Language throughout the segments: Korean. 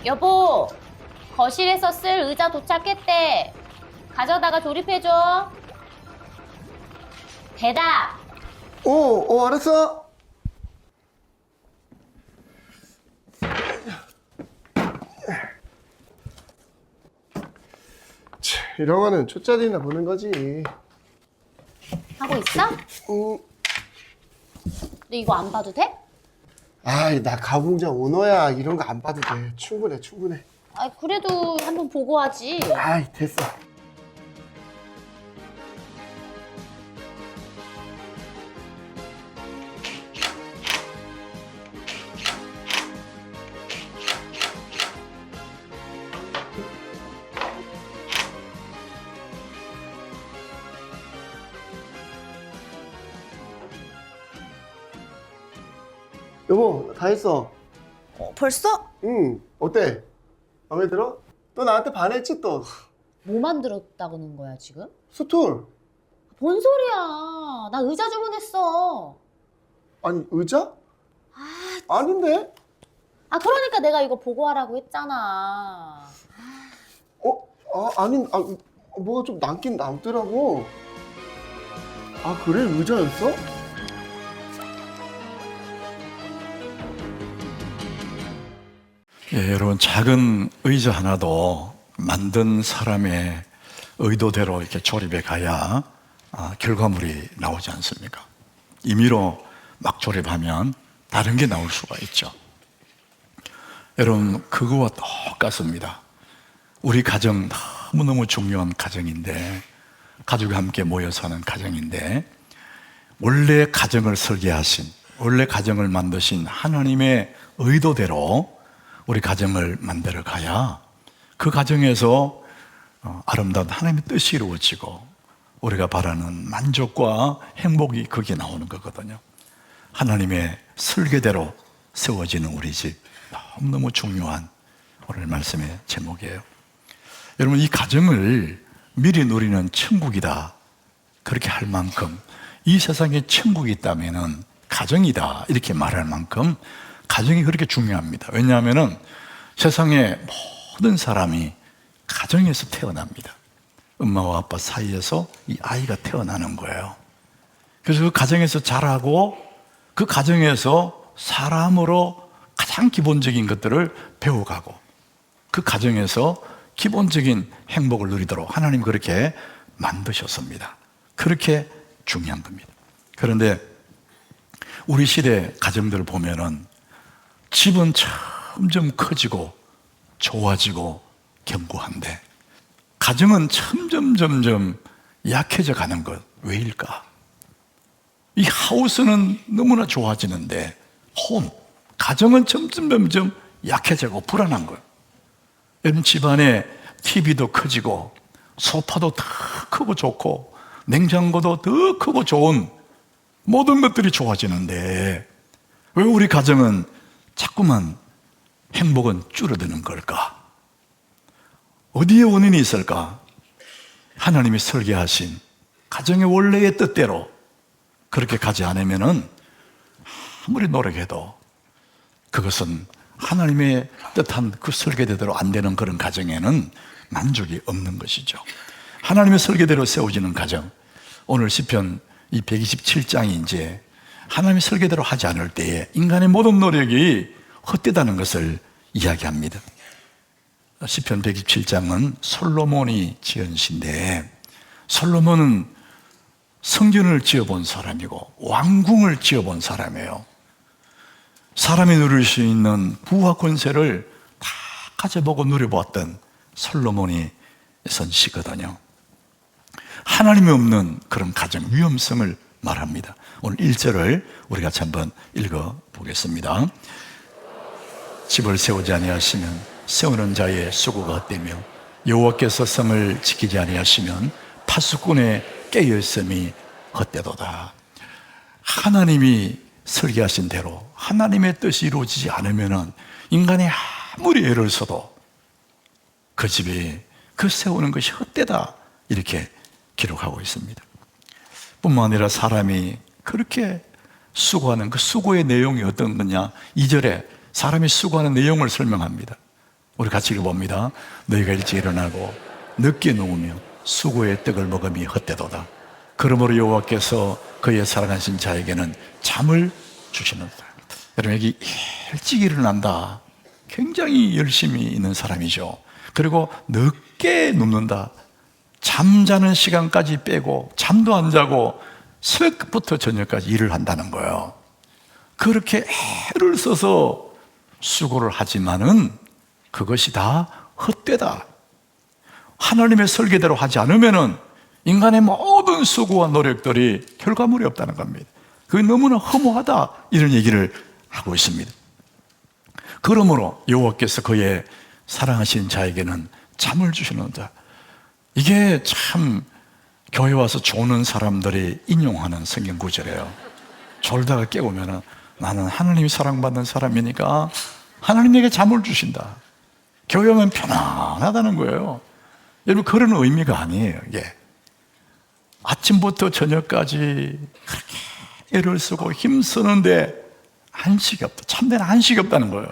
여보, 거실에서 쓸 의자 도착했대. 가져다가 조립해줘. 대답. 알았어. 이런 거는 초짜리나 보는 거지. 하고 있어? 근데 이거 안 봐도 돼? 아이, 나 가공장 오너야. 이런 거 안 봐도 돼. 충분해. 아, 그래도 한번 보고 하지. 아이, 됐어. 여보, 다 했어. 벌써? 응, 어때? 마음에 들어? 너 나한테 반했지 또. 뭐 만들었다고는 거야, 지금? 스툴. 뭔 소리야. 나 의자 주문했어. 아니, 의자? 아닌데? 아, 그러니까 내가 이거 보고 하라고 했잖아. 뭐가 좀 남긴 남더라고. 아, 그래? 의자였어? 예, 여러분, 작은 의자 하나도 만든 사람의 의도대로 이렇게 조립해 가야 결과물이 나오지 않습니까? 임의로 막 조립하면 다른 게 나올 수가 있죠. 여러분, 그거와 똑같습니다. 우리 가정 너무너무 중요한 가정인데, 가족이 함께 모여 사는 가정인데, 원래 가정을 설계하신, 원래 가정을 만드신 하나님의 의도대로 우리 가정을 만들어 가야 그 가정에서 아름다운 하나님의 뜻이 이루어지고 우리가 바라는 만족과 행복이 거기에 나오는 거거든요. 하나님의 설계대로 세워지는 우리 집, 너무너무 중요한 오늘 말씀의 제목이에요. 여러분, 이 가정을 미리 누리는 천국이다, 그렇게 할 만큼, 이 세상에 천국이 있다면은 가정이다, 이렇게 말할 만큼 가정이 그렇게 중요합니다. 왜냐하면 세상의 모든 사람이 가정에서 태어납니다. 엄마와 아빠 사이에서 이 아이가 태어나는 거예요. 그래서 그 가정에서 자라고 그 가정에서 사람으로 가장 기본적인 것들을 배워가고 그 가정에서 기본적인 행복을 누리도록 하나님 그렇게 만드셨습니다. 그렇게 중요한 겁니다. 그런데 우리 시대 가정들을 보면은 집은 점점 커지고 좋아지고 견고한데 가정은 점점 약해져 가는 것, 왜일까? 이 하우스는 너무나 좋아지는데 가정은 점점 약해지고 불안한 거예요. 여러분, 집안에 TV도 커지고 소파도 더 크고 좋고 냉장고도 더 크고 좋은 모든 것들이 좋아지는데 왜 우리 가정은 자꾸만 행복은 줄어드는 걸까? 어디에 원인이 있을까? 하나님이 설계하신 가정의 원래의 뜻대로 그렇게 가지 않으면은 아무리 노력해도 그것은 하나님의 뜻한 그 설계대로 안 되는 그런 가정에는 만족이 없는 것이죠. 하나님의 설계대로 세워지는 가정, 오늘 시편 이 127장이 이제 하나님의 설계대로 하지 않을 때에 인간의 모든 노력이 헛되다는 것을 이야기합니다. 시편 127장은 솔로몬이 지은 시인데, 솔로몬은 성전을 지어본 사람이고 왕궁을 지어본 사람이에요. 사람이 누릴 수 있는 부와 권세를 다 가져보고 누려보았던 솔로몬이 쓴 시거든요. 하나님이 없는 그런 가정 위험성을 말합니다. 오늘 1절을 우리가 한번 읽어보겠습니다. 집을 세우지 아니하시면 세우는 자의 수고가 헛되며 여호와께서 성을 지키지 아니하시면 파수꾼의 깨어있음이 헛되도다. 하나님이 설계하신 대로 하나님의 뜻이 이루어지지 않으면 인간이 아무리 애를 써도 그 집이 그 세우는 것이 헛되다, 이렇게 기록하고 있습니다. 뿐만 아니라 사람이 그렇게 수고하는 그 수고의 내용이 어떤 거냐, 2절에 사람이 수고하는 내용을 설명합니다. 우리 같이 읽어봅니다. 너희가 일찍 일어나고 늦게 누우며 수고의 떡을 먹음이 헛되도다. 그러므로 여호와께서 그의 사랑하신 자에게는 잠을 주시는다. 여러분, 여기 일찍 일어난다. 굉장히 열심히 있는 사람이죠. 그리고 늦게 눕는다. 잠자는 시간까지 빼고 잠도 안 자고 새벽부터 저녁까지 일을 한다는 거예요. 그렇게 애를 써서 수고를 하지만은 그것이 다 헛되다. 하나님의 설계대로 하지 않으면은 인간의 모든 수고와 노력들이 결과물이 없다는 겁니다. 그게 너무나 허무하다, 이런 얘기를 하고 있습니다. 그러므로 여호와께서 그의 사랑하신 자에게는 잠을 주시는다. 이게 참 교회 와서 조는 사람들이 인용하는 성경 구절이에요. 졸다가 깨우면은 나는 하나님이 사랑받는 사람이니까 하나님에게 잠을 주신다. 교회 오면 편안하다는 거예요. 여러분, 그런 의미가 아니에요. 이게 아침부터 저녁까지 그렇게 애를 쓰고 힘쓰는데 안식이 없다. 참되는 안식이 없다는 거예요.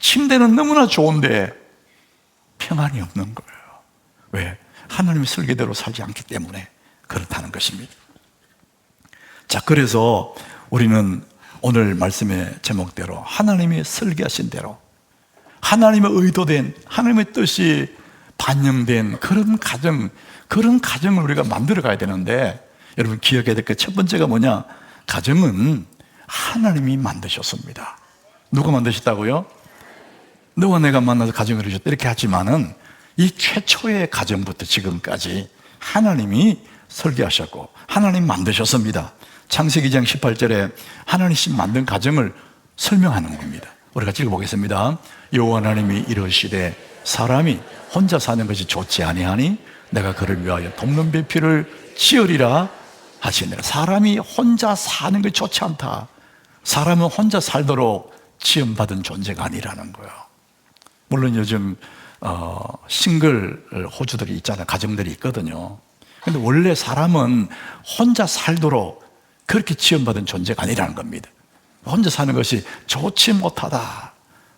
침대는 너무나 좋은데 평안이 없는 거예요. 왜? 하나님의 설계대로 살지 않기 때문에 그렇다는 것입니다. 자, 그래서 우리는 오늘 말씀의 제목대로 하나님이 설계하신 대로 하나님의 의도된, 하나님의 뜻이 반영된 그런 가정을 우리가 만들어 가야 되는데, 여러분 기억해야 될 게 첫 번째가 뭐냐? 가정은 하나님이 만드셨습니다. 누가 만드셨다고요? 너와 내가 만나서 가정을 이루셨다 이렇게 하지만은 이 최초의 가정부터 지금까지 하나님이 설계하셨고 하나님 만드셨습니다. 창세기 2장 18절에 하나님이 만든 가정을 설명하는 겁니다. 우리 같이 읽어보겠습니다. 여호와 하나님이 이르시되 사람이 혼자 사는 것이 좋지 아니하니 내가 그를 위하여 돕는 배필을 지으리라 하시니라. 사람이 혼자 사는 것이 좋지 않다. 사람은 혼자 살도록 지음받은 존재가 아니라는 거예요. 물론 요즘 싱글 호주들이 있잖아요. 가정들이 있거든요. 근데 원래 사람은 혼자 살도록 그렇게 지음받은 존재가 아니라는 겁니다. 혼자 사는 것이 좋지 못하다,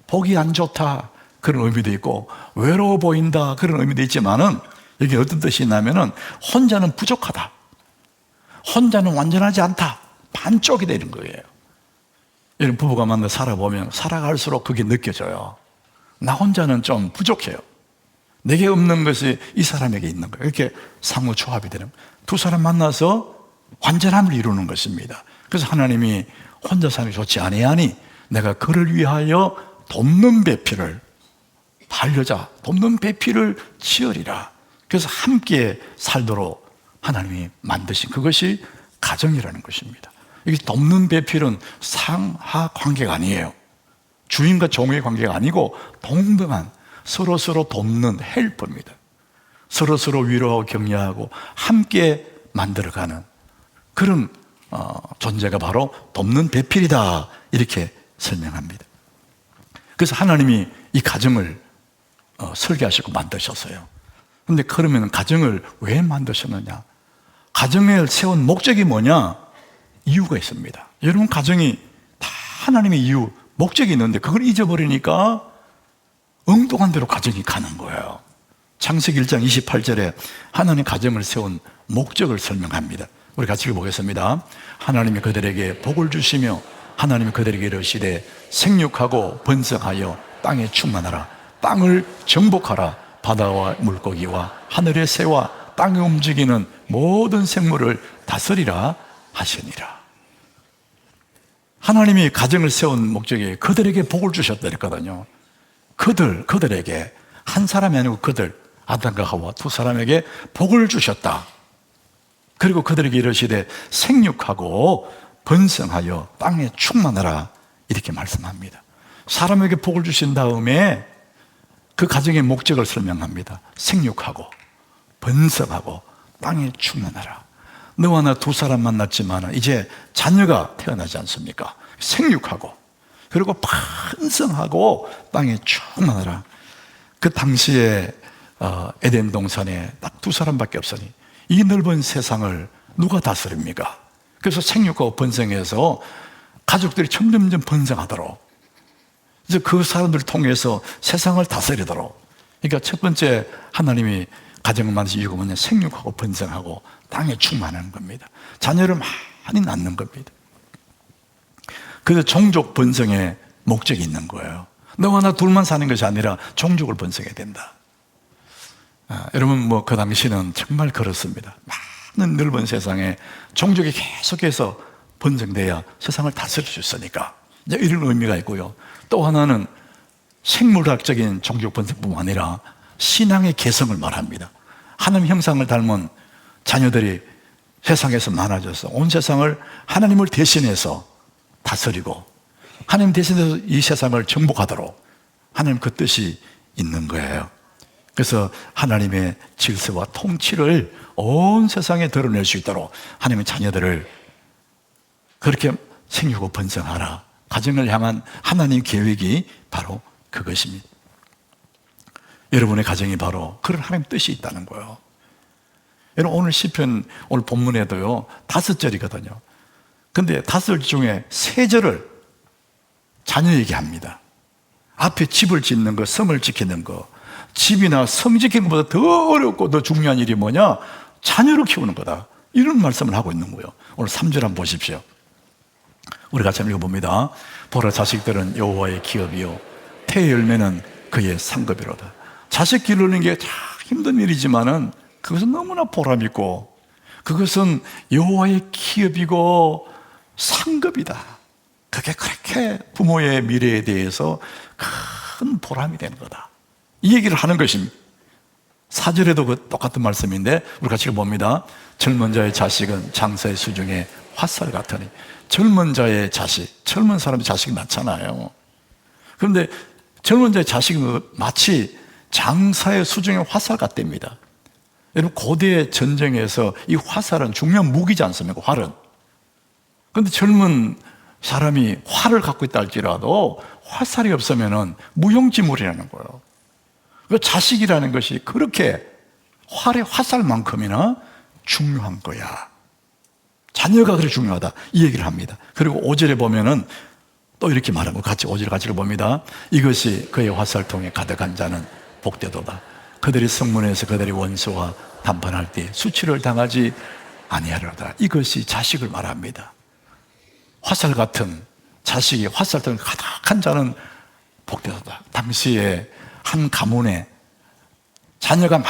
보기 안 좋다, 그런 의미도 있고 외로워 보인다, 그런 의미도 있지만은 여기 어떤 뜻이 있냐면은 혼자는 부족하다, 혼자는 완전하지 않다, 반쪽이 되는 거예요. 이런 부부가 만나 살아보면 살아갈수록 그게 느껴져요. 나 혼자는 좀 부족해요. 내게 없는 것이 이 사람에게 있는 거예요. 이렇게 상호 조합이 되는 거예요. 두 사람 만나서 완전함을 이루는 것입니다. 그래서 하나님이 혼자 사는 게 좋지 아니하니 내가 그를 위하여 돕는 배필을, 반려자 돕는 배필을 지으리라. 그래서 함께 살도록 하나님이 만드신 그것이 가정이라는 것입니다. 이게 돕는 배필은 상하 관계가 아니에요. 주인과 종의 관계가 아니고 동등한 서로서로 돕는 헬퍼입니다. 서로서로 위로하고 격려하고 함께 만들어가는 그런 존재가 바로 돕는 배필이다, 이렇게 설명합니다. 그래서 하나님이 이 가정을 설계하시고 만드셨어요. 그런데 그러면 가정을 왜 만드셨느냐? 가정을 세운 목적이 뭐냐? 이유가 있습니다. 여러분, 가정이 다 하나님의 이유, 목적이 있는데 그걸 잊어버리니까 엉뚱한 대로 가정이 가는 거예요. 창세기 1장 28절에 하나님 가정을 세운 목적을 설명합니다. 우리 같이 읽어보겠습니다. 하나님이 그들에게 복을 주시며 하나님이 그들에게 이르시되 생육하고 번성하여 땅에 충만하라. 땅을 정복하라. 바다와 물고기와 하늘의 새와 땅에 움직이는 모든 생물을 다스리라 하시니라. 하나님이 가정을 세운 목적이 그들에게 복을 주셨다 그랬거든요. 그들에게, 한 사람이 아니고 그들, 아담과 하와 두 사람에게 복을 주셨다. 그리고 그들에게 이르시되 생육하고 번성하여 땅에 충만하라, 이렇게 말씀합니다. 사람에게 복을 주신 다음에 그 가정의 목적을 설명합니다. 생육하고 번성하고 땅에 충만하라. 너와 나 두 사람 만났지만 이제 자녀가 태어나지 않습니까? 생육하고 그리고 번성하고 땅에 충만하라. 그 당시에 에덴 동산에 딱 두 사람밖에 없으니 이 넓은 세상을 누가 다스립니까? 그래서 생육하고 번성해서 가족들이 점점점 번성하도록 그래서 그 사람들을 통해서 세상을 다스리도록. 그러니까 첫 번째 하나님이 가정을 만드신 이유가 뭐냐? 생육하고 번성하고 땅에 충만하는 겁니다. 자녀를 많이 낳는 겁니다. 그래서 종족 번성에 목적이 있는 거예요. 너와 나 둘만 사는 것이 아니라 종족을 번성해야 된다. 여러분 뭐 그 당시는 정말 그렇습니다. 많은 넓은 세상에 종족이 계속해서 번성돼야 세상을 다스릴 수 있으니까 이제 이런 의미가 있고요. 또 하나는 생물학적인 종족 번성뿐만 아니라 신앙의 개성을 말합니다. 하나님 형상을 닮은 자녀들이 세상에서 많아져서 온 세상을 하나님을 대신해서 다스리고 하나님 대신해서 이 세상을 정복하도록 하나님 그 뜻이 있는 거예요. 그래서 하나님의 질서와 통치를 온 세상에 드러낼 수 있도록 하나님의 자녀들을 그렇게 생기고 번성하라. 가정을 향한 하나님의 계획이 바로 그것입니다. 여러분의 가정이 바로 그런 하나님의 뜻이 있다는 거예요. 여러분 오늘 시편 오늘 본문에도요 5절이거든요. 근데 5절 중에 3절을 자녀에게 합니다. 앞에 집을 짓는 거, 성을 지키는 거, 집이나 성 지키는 것보다 더 어렵고 더 중요한 일이 뭐냐? 자녀를 키우는 거다. 이런 말씀을 하고 있는 거예요. 오늘 3절 한번 보십시오. 우리 같이 한번 읽어봅니다. 보라, 자식들은 여호와의 기업이요 태의 열매는 그의 상급이로다. 자식 기르는 게 참 힘든 일이지만은 그것은 너무나 보람있고 그것은 여호와의 기업이고 상급이다. 그게 그렇게 부모의 미래에 대해서 큰 보람이 되는 거다. 이 얘기를 하는 것입니다. 4절에도 그 똑같은 말씀인데 우리 같이 봅니다. 젊은 자의 자식은 장사의 수중에 화살 같으니. 젊은 자의 자식, 젊은 사람의 자식이 많잖아요. 그런데 젊은 자의 자식은 마치 장사의 수중에 화살 같답니다. 여러분 고대 전쟁에서 이 화살은 중요한 무기지 않습니까? 활은. 그런데 젊은 사람이 활을 갖고 있다 할지라도 화살이 없으면 무용지물이라는 거예요. 그 자식이라는 것이 그렇게 활의 화살만큼이나 중요한 거야. 자녀가 그렇게 중요하다 이 얘기를 합니다. 그리고 5절에 보면은 또 이렇게 말하고 같이 5절 같이 봅니다. 이것이 그의 화살통에 가득한 자는 복되도다. 그들이 성문에서 그들이 원수와 담판할 때 수치를 당하지 아니하리로다. 이것이 자식을 말합니다. 화살 같은 자식이 화살통에 가득한 자는 복되도다. 당시에 한 가문에 자녀가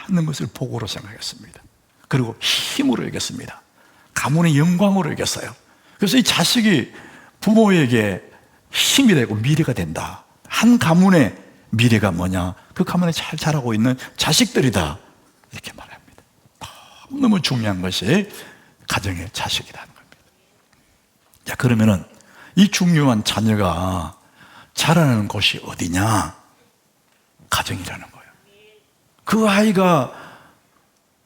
많은 것을 복으로 생각했습니다. 그리고 힘으로 여겼습니다. 가문의 영광으로 여겼어요. 그래서 이 자식이 부모에게 힘이 되고 미래가 된다. 한 가문의 미래가 뭐냐? 그 가문에 잘 자라고 있는 자식들이다. 이렇게 말합니다. 너무 중요한 것이 가정의 자식이라는 겁니다. 자, 그러면은 이 중요한 자녀가 자라는 곳이 어디냐? 가정이라는 거예요. 그 아이가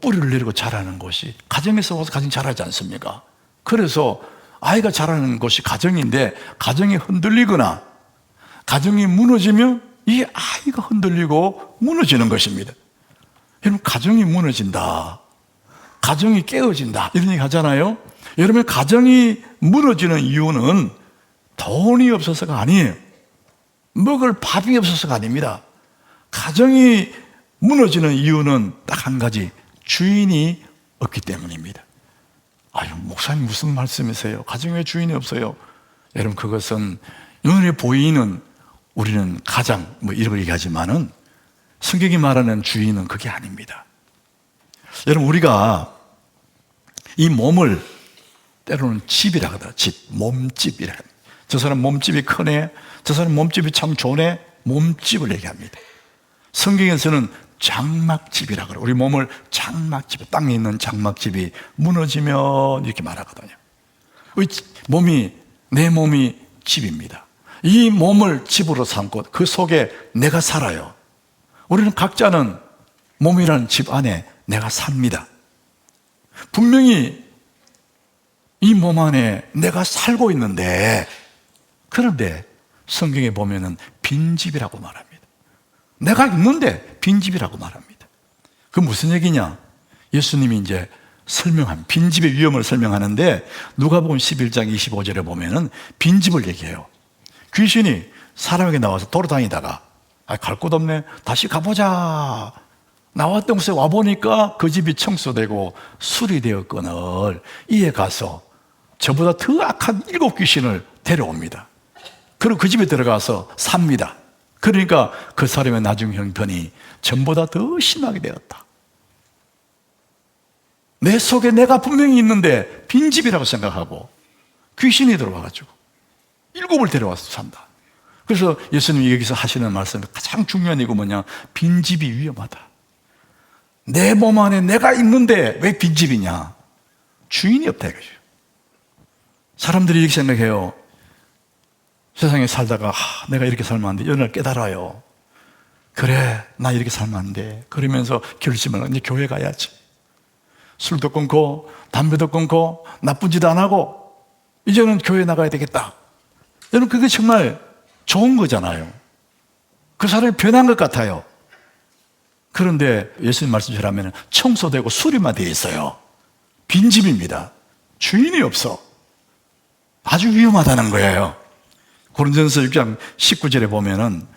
뿌리를 내리고 자라는 곳이 가정에서 와서 가정이 자라지 않습니까? 그래서 아이가 자라는 곳이 가정인데 가정이 흔들리거나 가정이 무너지면 이 아이가 흔들리고 무너지는 것입니다. 여러분 가정이 무너진다, 가정이 깨어진다 이런 얘기 하잖아요. 여러분 가정이 무너지는 이유는 돈이 없어서가 아니에요. 먹을 밥이 없어서가 아닙니다. 가정이 무너지는 이유는 딱 한 가지, 주인이 없기 때문입니다. 아유, 목사님 무슨 말씀이세요? 가정에 주인이 없어요. 여러분 그것은 눈에 보이는 우리는 가장 이런 얘기하지만은 성경이 말하는 주인은 그게 아닙니다. 여러분 우리가 이 몸을 때로는 집이라 하더라. 집, 몸집이라. 저 사람 몸집이 크네, 저 사람 몸집이 참 좋네, 몸집을 얘기합니다. 성경에서는 장막집이라 그래요. 우리 몸을 장막집, 땅에 있는 장막집이 무너지면 이렇게 말하거든요. 내 몸이 집입니다. 이 몸을 집으로 삼고 그 속에 내가 살아요. 우리는 각자는 몸이라는 집 안에 내가 삽니다. 분명히 이 몸 안에 내가 살고 있는데, 그런데 성경에 보면은 빈집이라고 말합니다. 내가 있는데 빈집이라고 말합니다. 그 무슨 얘기냐? 예수님이 이제 빈집의 위험을 설명하는데 누가복음 11장 25절에 보면은 빈집을 얘기해요. 귀신이 사람에게 나와서 돌아다니다가 갈 곳 없네, 다시 가보자. 나왔던 곳에 와보니까 그 집이 청소되고 수리되었거늘 이에 가서 저보다 더 악한 7 귀신을 데려옵니다. 그리고 그 집에 들어가서 삽니다. 그러니까 그 사람의 나중 형편이 전보다 더 심하게 되었다. 내 속에 내가 분명히 있는데 빈집이라고 생각하고 귀신이 들어와가지고 7을 데려와서 산다. 그래서 예수님이 여기서 하시는 말씀이 가장 중요한 이거 뭐냐, 빈집이 위험하다. 내 몸 안에 내가 있는데 왜 빈집이냐, 주인이 없다 이거죠. 사람들이 이렇게 생각해요. 세상에 살다가 내가 이렇게 살면 안 돼. 어느 날 깨달아요. 그래, 나 이렇게 살면 안 돼. 그러면서 결심을, 이제 교회 가야지. 술도 끊고 담배도 끊고 나쁜 짓 안 하고 이제는 교회 나가야 되겠다. 여러분, 그게 정말 좋은 거잖아요. 그 사람이 변한 것 같아요. 그런데 예수님 말씀처럼 청소되고 수리만 되어 있어요. 빈집입니다. 주인이 없어. 아주 위험하다는 거예요. 고린도전서 6장 19절에 보면은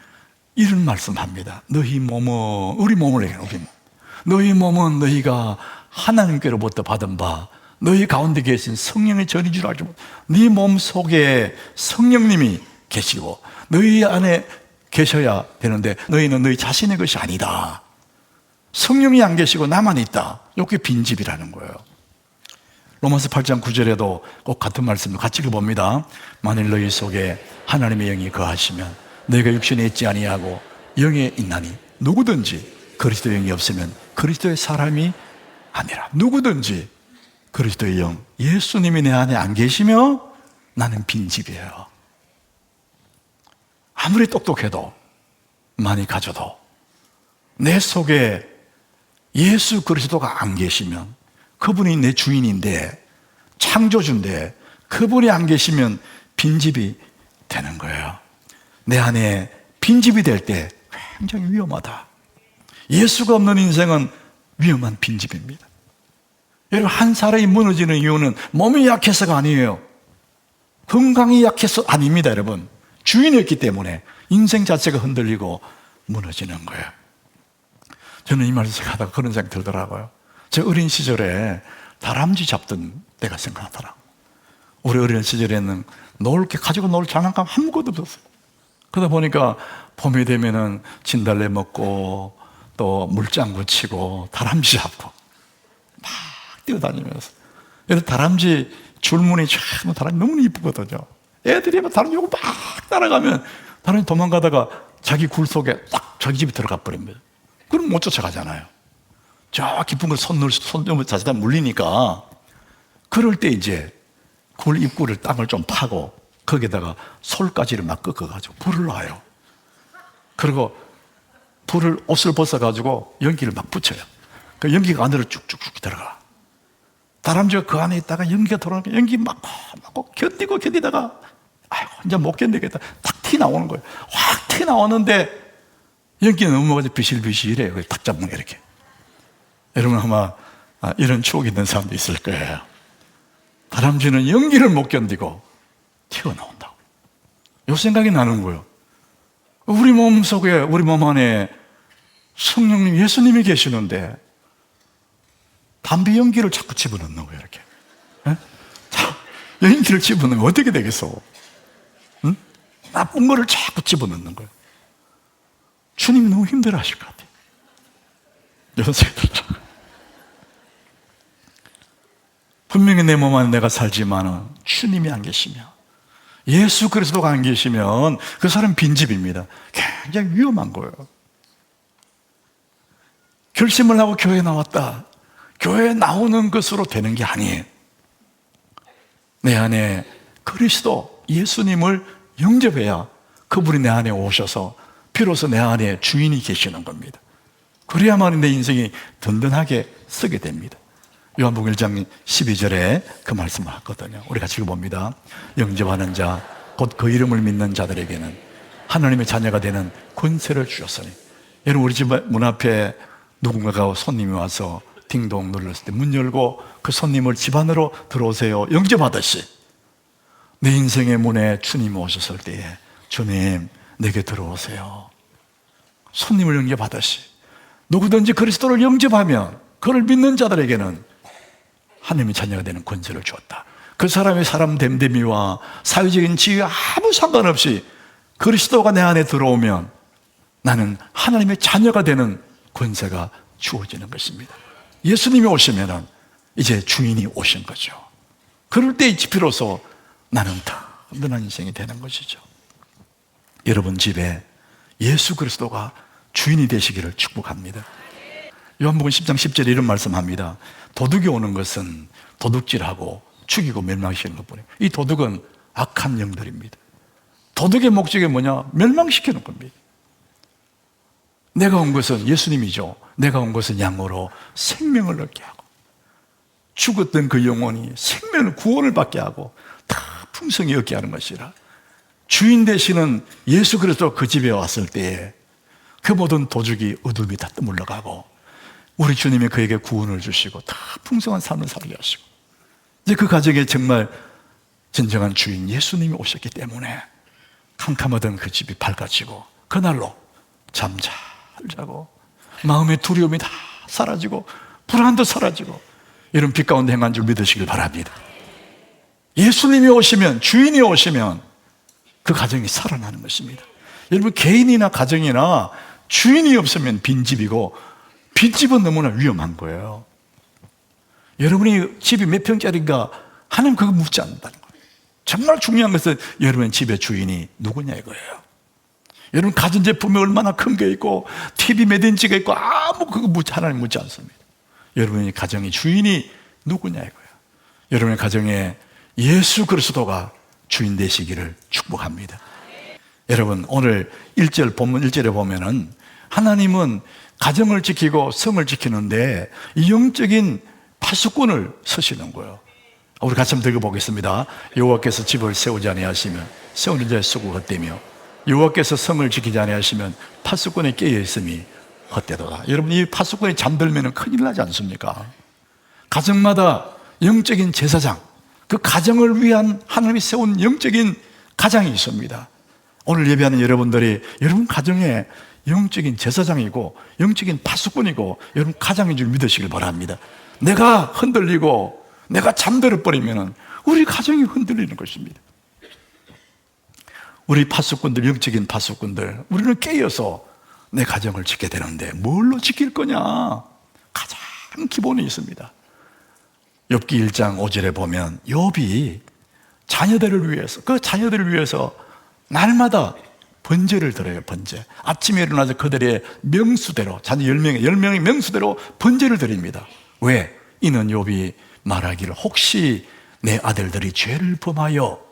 이런 말씀합니다. 너희 몸은, 우리 몸을 얘기해요. 우리 몸. 너희 몸은 너희가 하나님께로부터 받은 바 너희 가운데 계신 성령의 전인 줄 알지 못. 네 몸 속에 성령님이 계시고 너희 안에 계셔야 되는데 너희는 너희 자신의 것이 아니다. 성령이 안 계시고 나만 있다. 이게 빈집이라는 거예요. 로마서 8장 9절에도 꼭 같은 말씀을 같이 읽어봅니다. 만일 너희 속에 하나님의 영이 거하시면 너희가 육신에 있지 아니하고 영에 있나니 누구든지 그리스도의 영이 없으면 그리스도의 사람이 아니라. 누구든지 그리스도의 영, 예수님이 내 안에 안 계시며 나는 빈집이에요. 아무리 똑똑해도 많이 가져도 내 속에 예수 그리스도가 안 계시면, 그분이 내 주인인데 창조주인데 그분이 안 계시면 빈집이 되는 거예요. 내 안에 빈집이 될 때 굉장히 위험하다. 예수가 없는 인생은 위험한 빈집입니다. 여러분, 한 사람이 무너지는 이유는 몸이 약해서가 아니에요. 건강이 약해서 아닙니다. 여러분, 주인이 없기 때문에 인생 자체가 흔들리고 무너지는 거예요. 저는 이 말씀을 하다가 그런 생각이 들더라고요. 제 어린 시절에 다람쥐 잡던 때가 생각나더라고요. 우리 어린 시절에는 가지고 놀 장난감 아무것도 없었어요. 그러다 보니까 봄이 되면은 진달래 먹고 또 물장구 치고 다람쥐 잡고 막 뛰어다니면서. 다람쥐 줄무늬 참 다람쥐 너무 이쁘거든요. 애들이 막 다람쥐 오고 막 따라가면 다람쥐 도망가다가 자기 굴 속에 딱 자기 집에 들어가 버립니다. 그럼 못 쫓아가잖아요. 저 깊은 걸 손 넣으면 자세다 물리니까. 그럴 때 이제 굴 입구를 땅을 좀 파고 거기다가 솔가지를 막 꺾어가지고 불을 놔요. 그리고 옷을 벗어가지고 연기를 막 붙여요. 그 연기가 안으로 쭉쭉쭉 들어가. 다람쥐가 그 안에 있다가 연기가 돌아오니까 연기 막 견디다가 아이고 이제 못 견디겠다. 탁 티 나오는 거예요. 확 티 나오는데 연기는 넘어가서 비실비실해요. 탁 잡는 게 이렇게. 여러분 아마 이런 추억이 있는 사람도 있을 거예요. 다람쥐는 연기를 못 견디고 튀어나온다고. 요 생각이 나는 거예요. 우리 몸 속에, 우리 몸 안에 성령님, 예수님이 계시는데 담배 연기를 자꾸 집어넣는 거예요. 이렇게. 연기를 집어넣으면 어떻게 되겠어? 응? 나쁜 거를 자꾸 집어넣는 거예요. 주님이 너무 힘들어 하실 것 같아요. 분명히 내 몸 안에 내가 살지만은 주님이 안 계시면, 예수 그리스도가 안 계시면 그 사람 빈집입니다. 굉장히 위험한 거예요. 결심을 하고 교회에 나왔다. 교회에 나오는 것으로 되는 게 아니에요. 내 안에 그리스도 예수님을 영접해야 그분이 내 안에 오셔서 비로소 내 안에 주인이 계시는 겁니다. 그래야만 내 인생이 든든하게 서게 됩니다. 요한복음 1장 12절에 그 말씀을 하거든요. 우리 같이 읽어봅니다. 영접하는 자, 곧 그 이름을 믿는 자들에게는 하나님의 자녀가 되는 권세를 주셨으니. 여러분, 우리 집 문 앞에 누군가가 손님이 와서 딩동 눌렀을 때 문 열고 그 손님을 집 안으로 들어오세요 영접하듯이 내 인생의 문에 주님이 오셨을 때에, 주님 내게 들어오세요. 손님을 영접하듯이 누구든지 그리스도를 영접하면 그를 믿는 자들에게는 하나님의 자녀가 되는 권세를 주었다. 그 사람의 사람 됨됨이와 사회적인 지위와 아무 상관없이 그리스도가 내 안에 들어오면 나는 하나님의 자녀가 되는 권세가 주어지는 것입니다. 예수님이 오시면 이제 주인이 오신 거죠. 그럴 때 비로소 나는 든든한 인생이 되는 것이죠. 여러분 집에 예수 그리스도가 주인이 되시기를 축복합니다. 요한복음 10장 10절에 이런 말씀합니다. 도둑이 오는 것은 도둑질하고 죽이고 멸망시키는 것뿐이에요. 이 도둑은 악한 영들입니다. 도둑의 목적이 뭐냐? 멸망시키는 겁니다. 내가 온 것은 예수님이죠. 내가 온 것은 양으로 생명을 얻게 하고 죽었던 그 영혼이 생명을 구원을 받게 하고 다 풍성히 얻게 하는 것이라. 주인 되시는 예수 그리스도 그 집에 왔을 때에 그 모든 도둑이 어둠이 다 물러가고 우리 주님이 그에게 구원을 주시고 다 풍성한 삶을 살게 하시고 이제 그 가정에 정말 진정한 주인 예수님이 오셨기 때문에 캄캄하던 그 집이 밝아지고 그날로 잠 잘 자고 마음의 두려움이 다 사라지고 불안도 사라지고 이런 빛 가운데 행한 줄 믿으시길 바랍니다. 예수님이 오시면 주인이 오시면 그 가정이 살아나는 것입니다. 여러분 개인이나 가정이나 주인이 없으면 빈집이고 빈집은 너무나 위험한 거예요. 여러분이 집이 몇 평짜리인가 하나님 그거 묻지 않는다는 거예요. 정말 중요한 것은 여러분 집의 주인이 누구냐 이거예요. 여러분 가전제품이 얼마나 큰 게 있고 TV 몇 인치가 있고 아무 그거 하나님 묻지 않습니다. 여러분의 가정의 주인이 누구냐 이거예요. 여러분의 가정에 예수 그리스도가 주인 되시기를 축복합니다. 여러분 오늘 1절 본문 1절에 보면은 하나님은 가정을 지키고 성을 지키는데 영적인 파수꾼을 서시는 거예요. 우리 같이 한번 읽어보겠습니다. 여호와께서 집을 세우지 아니하시면 세우는 자의 수고가 헛되며 여호와께서 성을 지키지 아니하시면 파수꾼이 깨어있음이 헛되도다. 여러분 이 파수꾼이 잠들면 큰일 나지 않습니까? 가정마다 영적인 제사장, 그 가정을 위한 하나님이 세운 영적인 가장이 있습니다. 오늘 예배하는 여러분들이 여러분 가정에 영적인 제사장이고 영적인 파수꾼이고 여러분 가장인 줄 믿으시길 바랍니다. 내가 흔들리고 내가 잠들어 버리면 우리 가정이 흔들리는 것입니다. 우리 파수꾼들, 영적인 파수꾼들, 우리는 깨어서 내 가정을 지켜야 되는데 뭘로 지킬 거냐? 가장 기본이 있습니다. 욥기 1장 5절에 보면 욥이 자녀들을 위해서, 그 자녀들을 위해서 날마다 번제를 드려요. 번제. 아침에 일어나서 그들의 명수대로, 자녀 10명의 명수대로 번제를 드립니다. 왜? 이는 욥이 말하기를 혹시 내 아들들이 죄를 범하여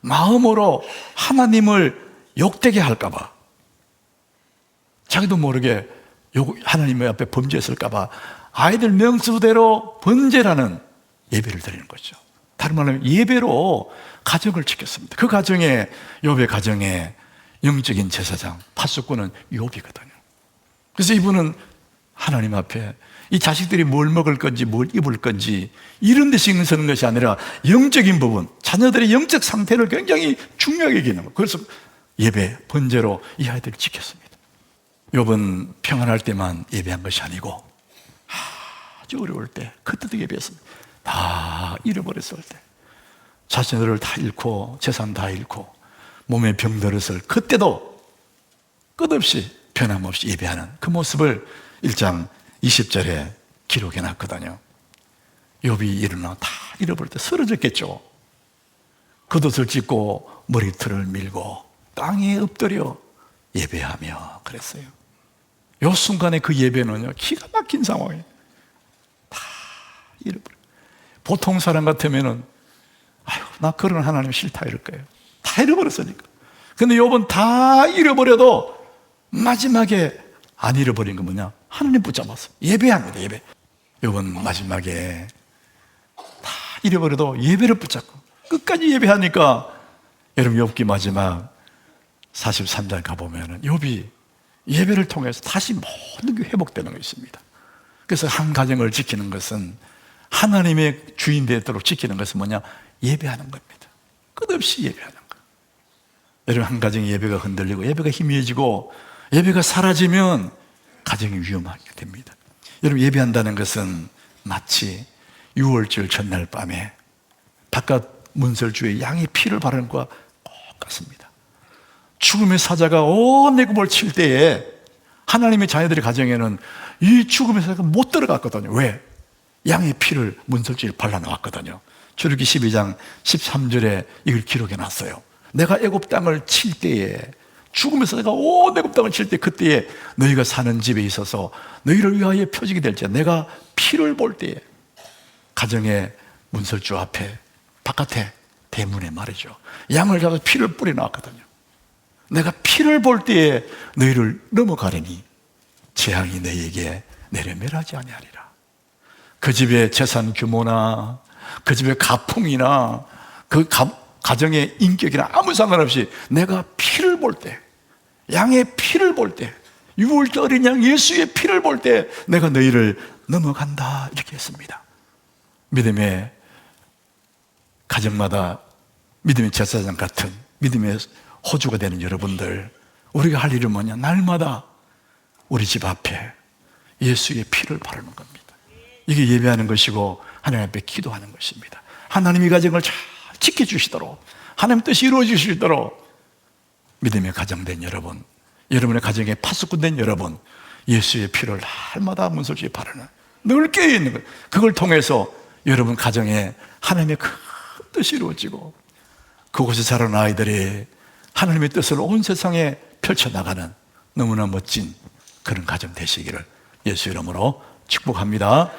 마음으로 하나님을 욕되게 할까 봐, 자기도 모르게 하나님 앞에 범죄했을까 봐 아이들 명수대로 번제라는 예배를 드리는 거죠. 다른 말로 예배로 가정을 지켰습니다. 그 가정에, 욥의 가정에 영적인 제사장, 파수꾼은 욥이거든요. 그래서 이분은 하나님 앞에 이 자식들이 뭘 먹을 건지 뭘 입을 건지 이런 데 신경 쓰는 것이 아니라 영적인 부분, 자녀들의 영적 상태를 굉장히 중요하게 여기는 거예요. 그래서 예배, 번제로 이 아이들을 지켰습니다. 욥은 평안할 때만 예배한 것이 아니고 아주 어려울 때 그때도 예배했습니다. 다 잃어버렸을 때, 자신들을 다 잃고 재산 다 잃고 몸에 병들었을 그때도 끝없이 변함없이 예배하는 그 모습을 1장 20절에 기록해 놨거든요. 욥이 일어나 다 잃어버릴 때 쓰러졌겠죠. 겉옷을 찢고 머리털을 밀고 땅에 엎드려 예배하며 그랬어요. 요 순간에 그 예배는요 기가 막힌 상황이에요. 다 잃어버려. 보통 사람 같으면은 아유 나 그런 하나님 싫다 이럴 거예요. 다 잃어버렸으니까. 근데 욥은 다 잃어버려도 마지막에 안 잃어버린 건 뭐냐? 하나님 붙잡았어. 예배합니다. 예배. 욥은 마지막에 다 잃어버려도 예배를 붙잡고 끝까지 예배하니까 여러분 욥기 마지막 43장 가보면 욥이 예배를 통해서 다시 모든 게 회복되는 거 있습니다. 그래서 한 가정을 지키는 것은, 하나님의 주인 되도록 지키는 것은 뭐냐? 예배하는 겁니다. 끝없이 예배하는 거. 여러분, 한 가정의 예배가 흔들리고 예배가 희미해지고 예배가 사라지면 가정이 위험하게 됩니다. 여러분, 예배한다는 것은 마치 6월절 전날 밤에 바깥 문설주에 양의 피를 바르는 것과 똑같습니다. 죽음의 사자가 온 내굽을 칠 때에 하나님의 자녀들의 가정에는 이 죽음의 사자가 못 들어갔거든요. 왜? 양의 피를 문설주에 발라놓았거든요. 출애굽기 12장 13절에 이걸 기록해 놨어요. 내가 애굽 땅을 칠 때에, 죽음의 사자가 온 애굽 땅을 칠 때, 그때에 너희가 사는 집에 있어서 너희를 위하여 표적이 될지 내가 피를 볼 때에, 가정의 문설주 앞에 바깥에 대문에 말이죠, 양을 잡아서 피를 뿌려 놨거든요. 내가 피를 볼 때에 너희를 넘어가려니 재앙이 너희에게 내려 멸하지 아니하리라. 그 집의 재산 규모나 그 집의 가풍이나 그 가정의 인격이나 아무 상관없이 내가 피를 볼 때, 양의 피를 볼 때, 6월절 어린 양 예수의 피를 볼 때 내가 너희를 넘어간다, 이렇게 했습니다. 믿음의 가정마다 믿음의 제사장 같은 믿음의 호주가 되는 여러분들, 우리가 할 일은 뭐냐? 날마다 우리 집 앞에 예수의 피를 바르는 겁니다. 이게 예배하는 것이고 하나님 앞에 기도하는 것입니다. 하나님이 가정을 잘 지켜주시도록, 하나님 뜻이 이루어지시도록 믿음의 가정 된 여러분, 여러분의 가정에 파수꾼 된 여러분, 예수의 피를 날마다 문설주에 바르는, 늘 깨어있는 것, 그걸 통해서 여러분 가정에 하나님의 큰 뜻이 이루어지고 그곳에 자라는 아이들이 하나님의 뜻을 온 세상에 펼쳐나가는 너무나 멋진 그런 가정 되시기를 예수 이름으로 축복합니다.